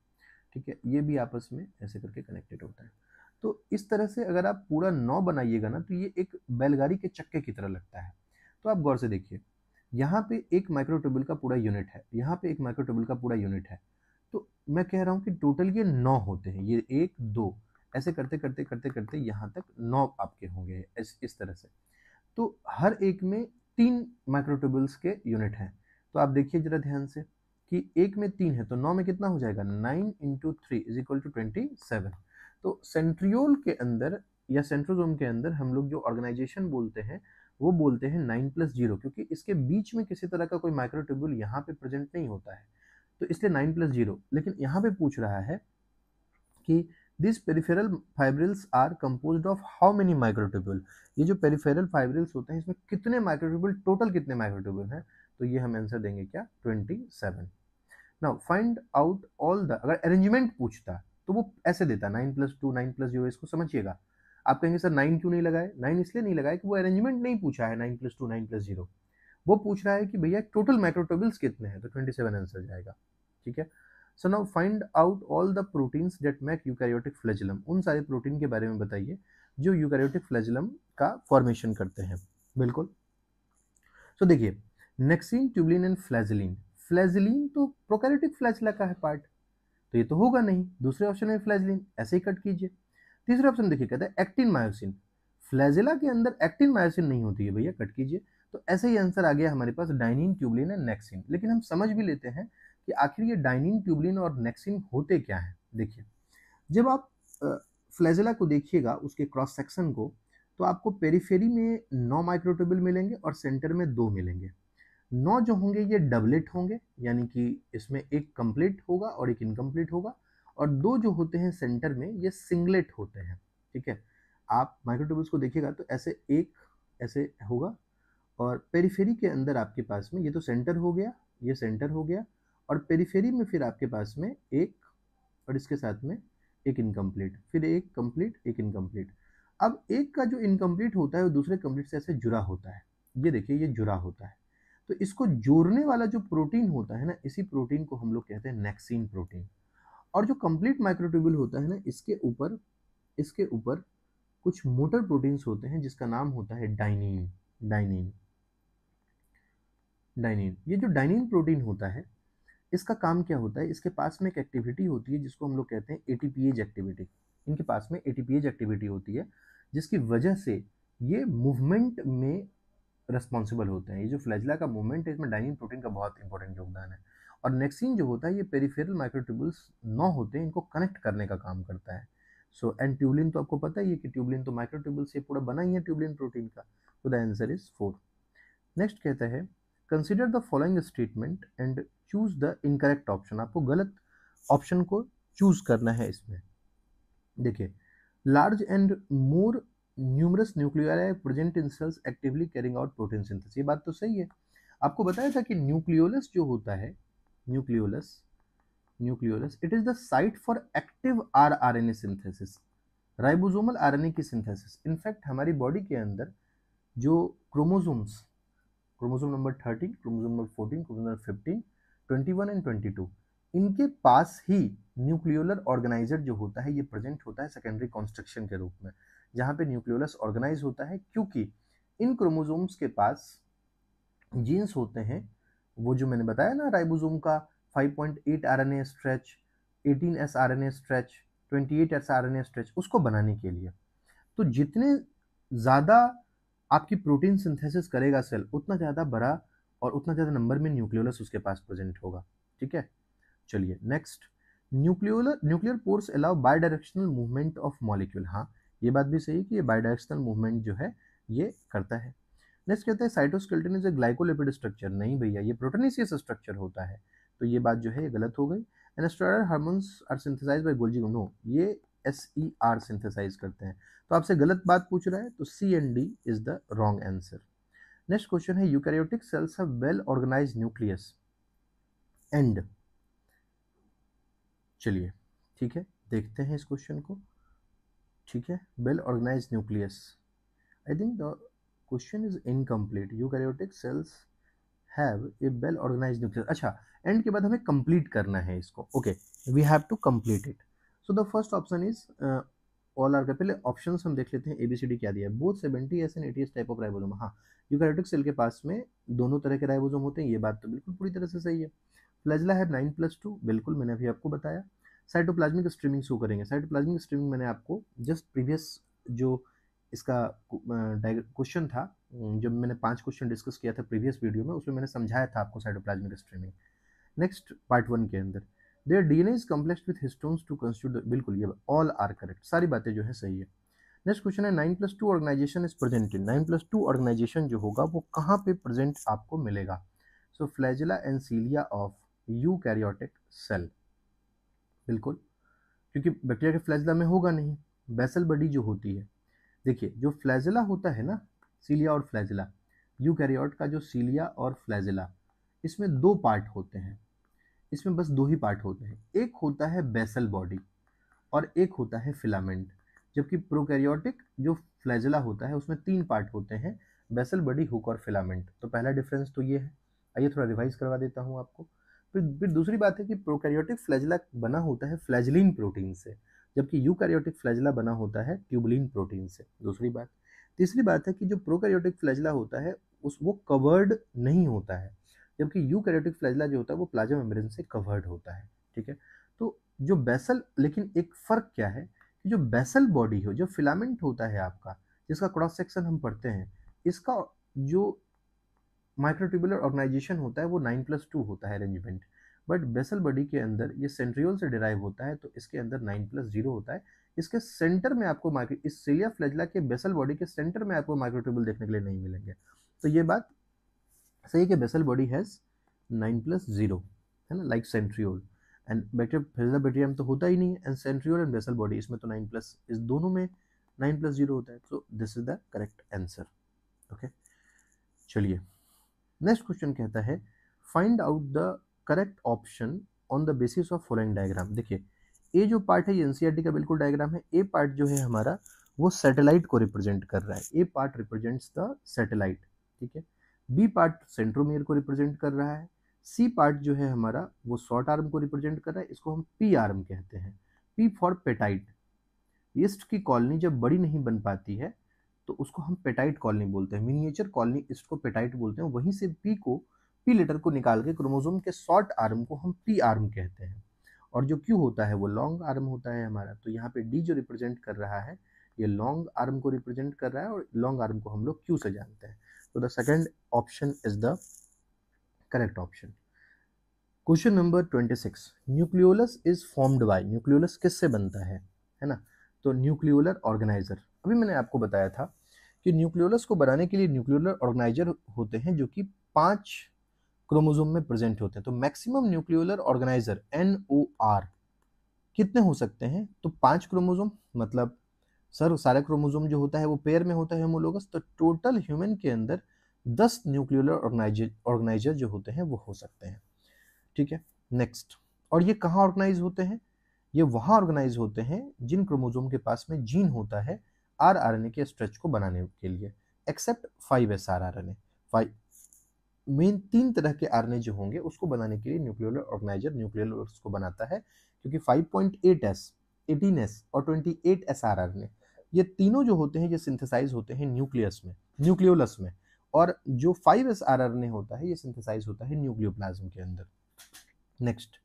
ठीक है, ये भी आपस में ऐसे करके कनेक्टेड होता है। तो इस तरह से अगर आप पूरा 9 बनाइएगा ना तो ये एक बैलगाड़ी के चक्के की तरह लगता है। तो आप गौर से देखिए, यहाँ पे एक माइक्रोट्यूब्यूल का पूरा यूनिट है, यहाँ पे एक माइक्रोट्यूब्यूल का पूरा यूनिट है। तो मैं कह रहा हूँ कि टोटल ये 9 होते हैं, ये 1 2 ऐसे करते करते करते करते यहाँ तक 9 आपके होंगे इस तरह से। तो हर एक में 3 माइक्रोट्यूब्यूल्स के यूनिट हैं। तो आप देखिए जरा ध्यान से कि एक में 3 है तो 9 में कितना हो जाएगा, 9 × 3 इज इक्वल टू 27। तो सेंट्रियोल के अंदर या सेंट्रोसोम के अंदर हम लोग जो ऑर्गेनाइजेशन बोलते हैं वो बोलते हैं 9+0, क्योंकि इसके बीच में किसी तरह का कोई माइक्रोट्यूब्यूल यहाँ पे प्रेजेंट नहीं होता है, तो इसलिए 9+0। लेकिन यहाँ पे पूछ रहा है कि this peripheral fibrils are composed of how many microtubule, ये जो पेरिफेरल फाइब्रिल्स होते हैं इसमें कितने माइक्रोट्यूब्यूल, टोटल कितने माइक्रोट्यूब्यूल हैं, तो ये हम आंसर देंगे क्या 27। Now find out all the, अगर अरेंजमेंट पूछता तो वो ऐसे देता 9+2 9+0, इसको समझिएगा। आप कहेंगे सर 9 क्यों नहीं लगाए, 9 इसलिए नहीं लगाए कि वो अरेंजमेंट नहीं पूछा है 9+2 9+0, वो पूछ रहा है कि भैया टोटल माइक्रोट्यूब्यूल्स कितने हैं, तो 27 आंसर जाएगा। ठीक है, so now find out all the proteins that make eukaryotic flagellum, उन सारे प्रोटीन के बारे में बताइए जो यूकैरियोटिक फ्लैजेलम का फॉर्मेशन करते हैं। बिल्कुल, सो देखिए नेक्सिन, ट्यूबलिन एंड फ्लैजेलिन, फ्लैजेलिन तो प्रोकैरियोटिक फ्लैजेला का है पार्ट, तो ये तो होगा नहीं, दूसरे ऑप्शन में फ्लैजेलिन, ऐसे ही कट कीजिए। तीसरे ऑप्शन देखिए कहता है एक्टिन मायोसिन, फ्लैजेला के अंदर एक्टिन मायोसिन नहीं होती है भैया, कट कीजिए। तो ऐसे ही आंसर आ गया हमारे पास डाइनिन, ट्यूबलिन एंड नेक्सिन। लेकिन हम समझ भी लेते हैं कि आखिर ये डाइनिन, ट्यूबलिन और नेक्सिन होते क्या है। देखिए जब आप फ्लैजेला को देखिएगा उसके क्रॉस सेक्शन को, तो आपको पेरिफेरी में 9 माइक्रोट्यूब्यूल मिलेंगे और सेंटर में 2 मिलेंगे। 9 जो होंगे ये डबलेट होंगे, यानी कि इसमें एक कंप्लीट होगा और एक इनकम्प्लीट होगा, और 2 जो होते हैं सेंटर में ये सिंगलेट होते हैं। ठीक है, आप माइक्रोट्यूब्यूल्स को देखिएगा तो ऐसे एक ऐसे होगा, और पेरिफेरी के अंदर आपके पास में ये तो सेंटर हो गया, ये सेंटर हो गया, और पेरिफेरी में फिर आपके पास में एक, और इसके साथ में एक इनकम्प्लीट, फिर एक कंप्लीट, एक इनकम्प्लीट। अब एक का जो इनकम्प्लीट होता है वो दूसरे कंप्लीट से ऐसे जुड़ा होता है, ये देखिए ये जुड़ा होता है, तो इसको जोड़ने वाला जो प्रोटीन होता है ना, इसी प्रोटीन को हम लोग कहते हैं नेक्सिन प्रोटीन। और जो कंप्लीट माइक्रोट्यूब्यूल होता है ना, इसके ऊपर कुछ मोटर प्रोटीन्स होते हैं जिसका नाम होता है डाइनिन। डाइनिन डाइनिन ये जो डाइनिन प्रोटीन होता है, इसका काम क्या होता है, इसके पास में एक एक्टिविटी होती है जिसको हम लोग कहते हैं एटीपीएज एक्टिविटी। इनके पास में एटीपीएज एक्टिविटी होती है जिसकी वजह से ये मूवमेंट में रिस्पॉन्सिबल होते हैं। ये जो फ्लैजेला का मूवमेंट है इसमें डाइनिन प्रोटीन का बहुत इंपॉर्टेंट योगदान है। और नेक्सिन जो होता है ये पेरिफेरल माइक्रोट्यूब्यूल्स 9 होते हैं, इनको कनेक्ट करने का काम करता है। सो एंड ट्यूबलिन तो आपको पता ही है कि ट्यूबलिन तो माइक्रोट्यूब्यूल से पूरा बना ही है ट्यूबलिन प्रोटीन का, तो द आंसर इज 4। नेक्स्ट कहता है consider the following statement and choose the incorrect option, आपको गलत ऑप्शन को चूज करना है इसमें। देखिए large and more numerous nucleoli present in cells actively carrying out protein synthesis, ये बात तो सही है। आपको बताया था कि न्यूक्लियोलस जो होता है, nucleolus nucleolus it is the site for active rRNA synthesis, ribosomal RNA की सिंथेसिस। इनफैक्ट हमारी बॉडी के अंदर जो chromosomes, chromosome number 13, chromosome number 14, chromosome number 15, 21 and 22, इनके पास ही न्यूक्लियोलर ऑर्गेनाइजर जो होता है ये प्रेजेंट होता है सेकेंडरी कॉन्स्ट्रक्शन के रूप में, जहाँ पे न्यूक्लियोलस ऑर्गेनाइज होता है, क्योंकि इन क्रोमोसोम्स के पास जीन्स होते हैं, वो जो मैंने बताया ना राइबोसोम का 5.8 RNA stretch, 18s RNA stretch, 28s RNA stretch, उसको बनाने के लिए। तो जितने ज़्यादा आपकी प्रोटीन सिंथेसिस करेगा सेल, उतना ज़्यादा बड़ा और उतना ज़्यादा नंबर में न्यूक्लियोलस उसके पास प्रेजेंट होगा। ठीक है, चलिए next, nuclear pores allow by directional movement of molecule. हाँ, ये बात भी सही है कि ये बाई डायरेक्शनल मूवमेंट जो है ये करता है। नेक्स्ट कहते हैं cytoskeleton is a glycolipid structure, नहीं भैया ये प्रोटीनेशियस स्ट्रक्चर होता है, तो ये बात जो है ये गलत हो गई। And steroid hormones are synthesized by Golgi, no ये SER सिंथेसाइज करते हैं, तो आपसे गलत बात पूछ रहा है, तो C and D is the wrong answer. Next question है eukaryotic cells have well organised nucleus and, चलिए ठीक है देखते हैं इस क्वेश्चन को। ठीक है, well organised nucleus, I think the question is incomplete. Eukaryotic cells have a well organised nucleus, अच्छा एंड के बाद हमें कंप्लीट करना है इसको, okay we have to complete it. So the first option is all are का, पहले ऑप्शंस हम देख लेते हैं ABCD क्या दिया है। Both 70S and 80S type of ribosome, हाँ यूकैरियोटिक सेल के पास में दोनों तरह के राइबोसोम होते हैं, ये बात तो बिल्कुल पूरी तरह से सही है। फ्लैजेला है 9+2, बिल्कुल मैंने अभी आपको बताया। साइटोप्लाज्मिक स्ट्रीमिंग शो करेंगे, साइटोप्लाज्मिक स्ट्रीमिंग मैंने आपको जस्ट प्रीवियस जो इसका क्वेश्चन था, जब मैंने 5 क्वेश्चन डिस्कस किया था प्रीवियस वीडियो में, उसमें मैंने समझाया था आपको साइटोप्लाज्मिक स्ट्रीमिंग। नेक्स्ट पार्ट 1 के अंदर there DNA is complex with histones to constitute, बिल्कुल ये ऑल आर करेक्ट, सारी बातें जो है सही है। नेक्स्ट क्वेश्चन है 9+2 organisation is present in, 9+2 organisation जो होगा वो कहाँ पे प्रेजेंट आपको मिलेगा। सो flagella and cilia of eukaryotic cell, बिल्कुल। क्योंकि बैक्टीरिया के फ्लैजिला में होगा नहीं। बेसल बॉडी जो होती है, देखिए जो फ्लैजिला होता है ना, सीलिया और फ्लैजिला, यूकैरियोट का जो सीलिया और फ्लैजिला, इसमें दो पार्ट होते हैं, इसमें बस दो ही पार्ट होते हैं, एक होता है बेसल बॉडी और एक होता है फिलामेंट। जबकि प्रोकैरियोटिक जो फ्लैजिला होता है उसमें तीन पार्ट होते हैं, बेसल बॉडी, हुक और फिलामेंट। तो पहला डिफरेंस तो ये है। आइए थोड़ा रिवाइज करवा देता हूँ आपको। फिर दूसरी बात है कि प्रोकैरियोटिक फ्लैजिला बना होता है फ्लैजिलिन प्रोटीन से, जबकि यूकैरियोटिक फ्लैजिला बना होता है ट्यूबुलिन प्रोटीन से। दूसरी बात। तीसरी बात है कि जो प्रोकैरियोटिक फ्लैजिला होता है वो कवर्ड नहीं होता है, जबकि यूकैरियोटिक फ्लैजिला जो होता है वो प्लाज्मा मेम्ब्रेन से कवर्ड होता है। ठीक है। तो जो बेसल, लेकिन एक फर्क क्या है कि जो बेसल बॉडी हो, जो फिलामेंट होता है आपका, जिसका क्रॉस सेक्शन हम पढ़ते हैं, इसका जो माइक्रोट्यूबुलर ऑर्गेनाइजेशन होता है वो 9+2 होता है अरेंजमेंट। बट बेसल बॉडी के अंदर ये सेंट्रियोल से डिराइव होता है, तो इसके अंदर 9+0 होता है। इसके सेंटर में आपको इस सीलिया फ्लैजिला के बेसल बॉडी के सेंटर में आपको माइक्रोट्यूबुल देखने के लिए नहीं मिलेंगे। तो ये बात सही है कि बेसल बॉडी हैज 9+0, है ना, लाइक सेंट्रियोल। एंड बैक्टीरिया में तो होता ही नहीं है, and centriole and basal body इसमें तो 9+, इस दोनों में 9+0 होता है। So this is the correct answer. Okay, चलिए नेक्स्ट क्वेश्चन कहता है find out the correct option on the basis of following diagram. देखिए ए जो पार्ट है ये एनसीईआरटी का बिल्कुल डायग्राम है। ए पार्ट जो है हमारा वो सैटेलाइट को रिप्रेजेंट कर रहा है, ए पार्ट रिप्रेजेंट्स द सैटेलाइट। ठीक है। बी पार्ट सेंट्रोमियर को रिप्रेजेंट कर रहा है। सी पार्ट जो है हमारा वो शॉर्ट आर्म को रिप्रेजेंट कर रहा है, इसको हम पी आर्म कहते हैं। P for petite. ईस्ट की कॉलोनी जब बड़ी नहीं बन पाती है तो उसको हम पेटाइट कॉलोनी बोलते हैं, मिनिएचर कॉलोनी ईस्ट को पेटाइट बोलते हैं। वहीं से पी लेटर को निकाल के क्रोमोसोम के शॉर्ट आर्म को हम पी आर्म कहते हैं, और जो क्यू होता है वो लॉन्ग आर्म होता है हमारा। तो यहाँ पे डी जो रिप्रेजेंट कर रहा है ये लॉन्ग आर्म को रिप्रेजेंट कर रहा है, और लॉन्ग आर्म को हम लोग क्यू से जानते हैं। तो the second option is the correct option. Question number 26, nucleolus is formed by. Nucleolus किससे बनता है ना? तो न्यूक्लियोलर ऑर्गेनाइजर। अभी मैंने आपको बताया था कि न्यूक्लियोलस को बनाने के लिए न्यूक्लियोलर ऑर्गेनाइजर होते हैं जो कि 5 क्रोमोसोम में प्रेजेंट होते हैं। तो मैक्सिमम न्यूक्लियोलर ऑर्गेनाइजर NOR कितने हो सकते हैं? तो 5 क्रोमोसोम, मतलब सर सारा क्रोमोसोम जो होता है वो पेयर में होता है होमोलोगस। तो टोटल ह्यूमन के अंदर 10 न्यूक्लियोलर ऑर्गेनाइजर जो होते हैं वो हो सकते हैं। ठीक है, नेक्स्ट। और ये कहाँ ऑर्गेनाइज होते हैं? ये वहाँ ऑर्गेनाइज होते हैं जिन क्रोमोसोम के पास में जीन होता है RNA के स्ट्रेच को बनाने के लिए, एक्सेप्ट 5s RNA। 5 मेन 3 तरह के RNA जो होंगे उसको बनाने के लिए न्यूक्लियोलर ऑर्गेनाइजर न्यूक्लियोलस को बनाता है, क्योंकि 5.8s, 18s और 28s RNA ये तीनों जो होते हैं ये सिंथेसाइज होते हैं न्यूक्लियोलस में, और जो 5s RNA होता है ये सिंथेसाइज होता है न्यूक्लियोप्लाज्म के अंदर। नेक्स्ट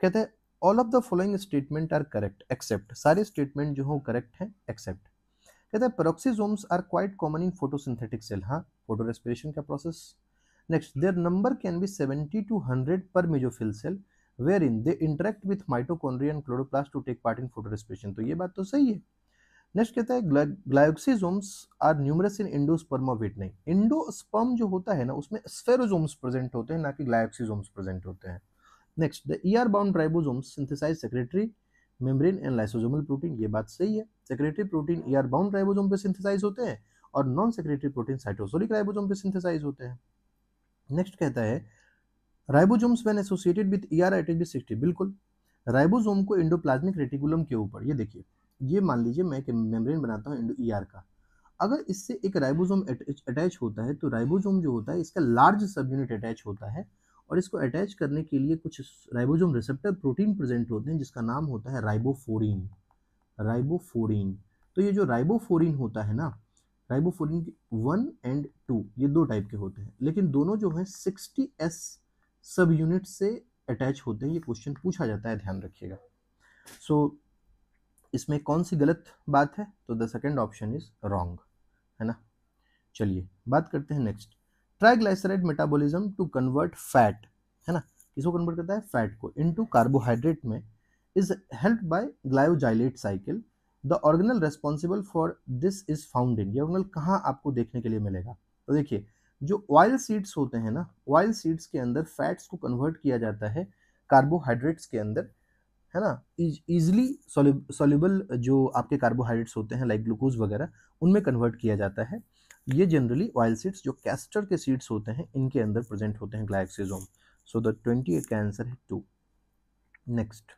कहते हैं all of the following statement are correct except. सारे स्टेटमेंट जो हो करेक्ट हैं एक्सेप्ट। कहते हैं peroxisomes are quite common in photosynthetic cell. हाँ, फोटो रेस्पिरेशन का process. Next, there number can be 70 to 100 पर mesophyll cell wherein they interact with mitochondria and chloroplast to take part in photorespiration। तो ये बात तो सही है। नेक्स्ट कहता है glyoxysomes are numerous in endosperm of it. नहीं, एंडोस्पर्म जो होता है ना उसमें स्फेरोसोम्स प्रेजेंट होते हैं, ना कि ग्लायोक्सिसोम्स प्रेजेंट होते हैं। Next, the ER bound ribosomes synthesize secretory membrane and lysosomal protein. ये बात सही है। Secretory protein ER bound ribosome पे सिंथेसाइज होते हैं, और non secretory protein cytosolic ribosome पे सिंथेसाइज होते हैं। नेक्स्ट कहता है ribosomes when associated with ER attach with 60। बिल्कुल, राइबोसोम को एंडोप्लाज्मिक रेटिकुलम के ऊपर, ये देखिए, ये मान लीजिए मैं एक मेम्ब्रेन बनाता हूँ ER का, अगर इससे एक राइबोसोम अटैच होता है तो राइबोसोम जो होता है इसका लार्ज सब यूनिट अटैच होता है, और इसको अटैच करने के लिए कुछ राइबोसोम रिसेप्टर प्रोटीन प्रेजेंट होते हैं जिसका नाम होता है राइबोफोरीन। राइबोफोरीन। तो ये जो राइबोफोरीन होता है ना, राइबोफोरीन 1 and 2 ये 2 टाइप के होते हैं, लेकिन दोनों जो है 60s सब यूनिट से अटैच होते हैं। ये क्वेश्चन पूछा जाता है, ध्यान रखिएगा। सो इसमें कौन सी गलत बात है? तो the second option is wrong, है ना। चलिए बात करते हैं next. Triglyceride metabolism to convert fat, है ना, किसको कन्वर्ट करता है? फैट को, इनटू कार्बोहाइड्रेट में, is helped by glyoxylate cycle. The organelle responsible for this is found in. ये ऑर्गेनल कहाँ आपको देखने के लिए मिलेगा? तो देखिए, जो ऑयल सीड्स होते हैं ना, ऑयल सीड्स के अंदर फैट्स को कन्वर्ट किया जाता है कार्बोहाइड्रेट्स के अंदर, है ना, इजिली सॉल्युबल जो आपके कार्बोहाइड्रेट्स होते हैं लाइक ग्लूकोज वगैरह, उनमें कन्वर्ट किया जाता है। ये जनरली ऑयल सीड्स जो कैस्टर के सीड्स होते हैं इनके अंदर प्रेजेंट होते हैं ग्लाइक्सोसोम। सो द 28 का आंसर है 2। Next,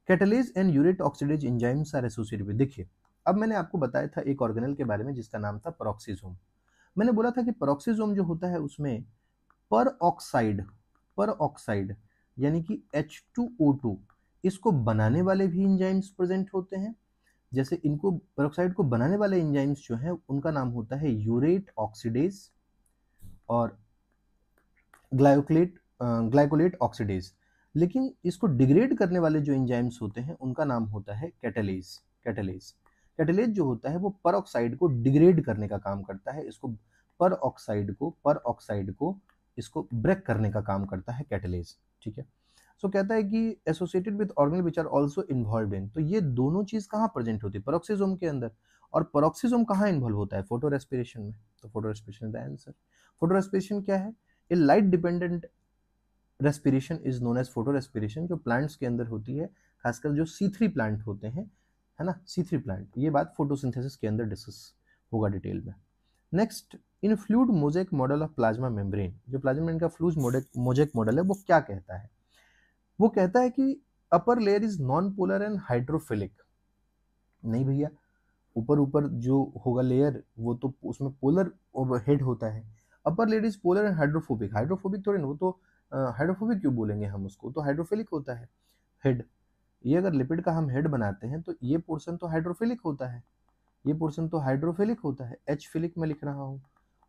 catalase and urate oxidase enzymes are associated with. देखिए, अब मैंने आपको बताया था एक ऑर्गेनेल के बारे में जिसका नाम था पेरोक्सीसोम। मैंने बोला था कि पेरोक्सीसोम जो होता है उसमें पर ऑक्साइड यानी कि H2O2 इसको बनाने वाले भी एंजाइम्स प्रेजेंट होते हैं। जैसे इनको पेरोक्साइड को बनाने वाले एंजाइम्स जो हैं उनका नाम होता है यूरेट ऑक्सीडेज और ग्लाइकोलेट ऑक्सीडेज। लेकिन इसको डिग्रेड करने वाले जो एंजाइम्स होते हैं उनका नाम होता है कैटलेज जो होता है वो पर ऑक्साइड को डिग्रेड करने का काम करता है। इसको पर ऑक्साइड को इसको ब्रेक करने का काम करता है कैटलेज। ठीक है, सो कहता है कि associated with organelle which are also involved in. तो ये दोनों चीज कहाँ प्रेजेंट होती है? पेरोक्सीसोम के अंदर। और पेरोक्सीसोम कहाँ इन्वॉल्व होता है? फोटो रेस्पिरेशन में। तो photorespiration is the answer. Photorespiration क्या है? A light dependent respiration is known as photorespiration, जो प्लांट्स के अंदर होती है, खासकर जो C3 प्लांट होते हैं, है ना, C3 प्लांट। ये बात फोटोसिंथेसिस के अंदर डिस्कस होगा डिटेल में। Next, in fluid mosaic model of plasma membrane, जो प्लाज्मा मेम्ब्रेन का फ्लूइड मोज़ेक मॉडल है वो क्या कहता है? वो कहता है कि upper layer is non polar and hydrophilic. नहीं भैया, ऊपर जो होगा लेयर वो तो उसमें पोलर हेड होता है। Upper layer is polar and hydrophobic थोड़ी ना, वो तो हाइड्रोफोबिक क्यों बोलेंगे हम उसको, तो हाइड्रोफिलिक होता है हेड। ये अगर लिपिड का हम हेड बनाते हैं तो ये पोर्शन तो हाइड्रोफिलिक होता है, ये पोर्शन तो हाइड्रोफिलिक होता है, H फिलिक में लिख रहा हूँ,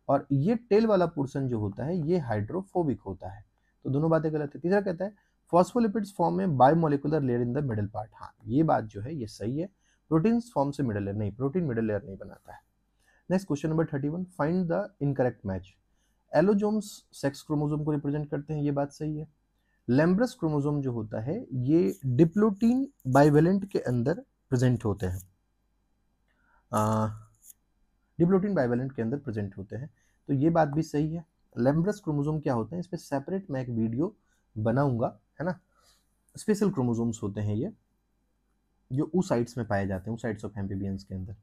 और ये टेल वाला पोर्शन जो होता है ये हाइड्रोफोबिक होता है। तो दोनों बातें गलत है। तीसरा कहता है फॉस्फोलिपिड्स फॉर्म में biomolecular layer in the middle part. हाँ, ये बात जो है ये सही है। प्रोटीन्स फॉर्म से मिडल लेयर नहीं, प्रोटीन मिडल लेयर नहीं बनाता है। Next question number 31, find the incorrect match. Allosomes sex chromosome को रिप्रेजेंट करते हैं, ये बात सही है। लैम्ब्रस क्रोमोसोम जो होता है ये डिप्लोटीन बाइवेलेंट के अंदर प्रेजेंट होते हैं, डिप्लोटीन बाइवेलेंट के अंदर प्रेजेंट होते हैं, तो ये बात भी सही है। लैम्ब्रस क्रोमोसोम क्या होते हैं, इस पर सेपरेट मैं एक वीडियो बनाऊंगा, है ना। स्पेशल क्रोमोसोम्स होते हैं ये, जो oocytes में पाए जाते हैं, oocytes ऑफ एम्फीबियंस के अंदर।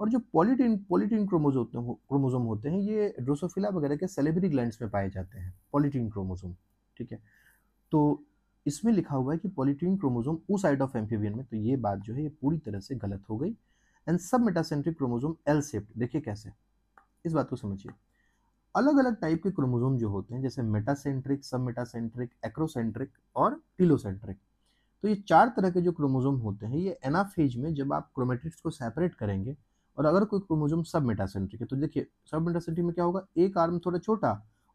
और जो पॉलीटीन क्रोमोसोम होते हैं ये ड्रोसोफिला वगैरह के सैलिवरी ग्लैंड्स में पाए जाते हैं, पॉलीटीन क्रोमोसोम। ठीक है, तो इसमें लिखा हुआ है कि polytene chromosome oocyte of amphibian में, तो ये बात जो है ये पूरी तरह से गलत हो गई। एंड सब मेटासेंट्रिक क्रोमोसोम एल शेप्ड। देखिए कैसे, इस बात को समझिए। अलग अलग टाइप के क्रोमोसोम जो होते हैं जैसे मेटासेंट्रिक, सब मेटासेंट्रिक, एक्रोसेंट्रिक और टीलोसेंट्रिक, तो ये 4 तरह के जो क्रोमोसोम होते हैं ये एनाफेज में जब आप क्रोमेटिड्स को सेपरेट करेंगे, और अगर कोई क्रोमोसोम सब मेटासेंट्रिक है तो देखिए सब मेटासेंट्रिक में क्या होगा, एक आर्म थोड़ा छोटा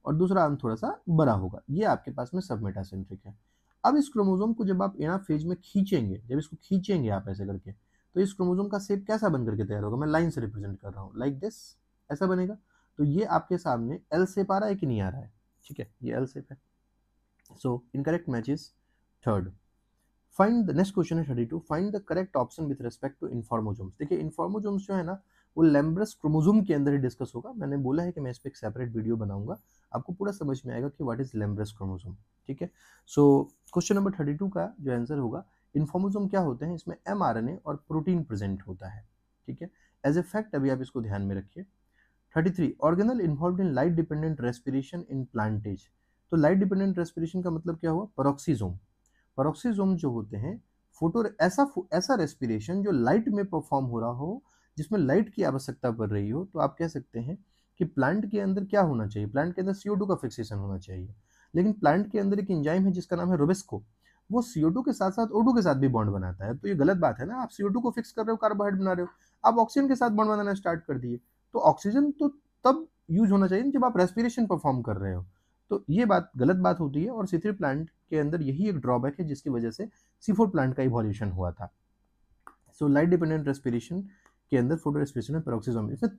और दूसरा आर्म थोड़ा सा बड़ा होगा, ये आपके पास में सब मेटासेंट्रिक है। अब इस क्रोमोसोम को जब आप एनाफेज में खींचेंगे, जब इसको खींचेंगे आप ऐसे करके, तो इस क्रोमोसोम का शेप कैसा बन करके तैयार होगा? मैं लाइन से रिप्रेजेंट कर रहा हूँ, लाइक दिस, ऐसा बनेगा। तो ये आपके सामने एल शेप आ रहा है कि नहीं आ रहा है? ठीक है, ये एल शेप है। So incorrect match is third. Find the next question है 32, find the correct option with respect to informosomes. देखिए इन्फॉर्मोजोम्स जो है ना वो लैम्ब्रस क्रोमोसोम के अंदर ही डिस्कस होगा। मैंने बोला है कि मैं इस पर एक सेपरेट वीडियो बनाऊंगा, आपको पूरा समझ में आएगा कि व्हाट इज लैम्ब्रस क्रोमोसोम। ठीक है, सो क्वेश्चन नंबर 32 का जो आंसर होगा, इन्फॉर्मोजोम क्या होते हैं, इसमें mRNA और प्रोटीन प्रेजेंट होता है। ठीक है, एज ए फैक्ट अभी आप इसको ध्यान में रखिए। 33, organelle involve in light dependent respiration in plants. तो लाइट डिपेंडेंट रेस्पिरेशन का मतलब क्या हुआ? पेरोक्सीसोम। पेरोक्सीसोम जो होते हैं ऐसा रेस्पिरेशन जो लाइट में परफॉर्म हो रहा हो, जिसमें लाइट की आवश्यकता पड़ रही हो, तो आप कह सकते हैं कि प्लांट के अंदर क्या होना चाहिए? प्लांट के अंदर CO2 का फिक्सेशन होना चाहिए। लेकिन प्लांट के अंदर एक एंजाइम है जिसका नाम है रोबेस्को, वो CO2 के साथ साथ O2 के साथ भी बॉन्ड बनाता है। तो ये गलत बात है ना, आप CO2 को फिक्स कर रहे हो, कार्बोहाइड्रेट बना रहे हो, आप ऑक्सीजन के साथ बॉन्ड बनाना स्टार्ट कर दिए। तो ऑक्सीजन तो तब यूज होना चाहिए जब आप रेस्पिरेशन परफॉर्म कर रहे हो, तो ये बात गलत बात होती है। और C3 प्लांट के अंदर यही एक ड्रॉबैक है जिसकी वजह से C4 प्लांट का इवोल्यूशन हुआ था। सो लाइट डिपेंडेंट रेस्पिरेशन के अंदर फोटो रेस्पिरेशन में पेरोक्सीसोम, इसमें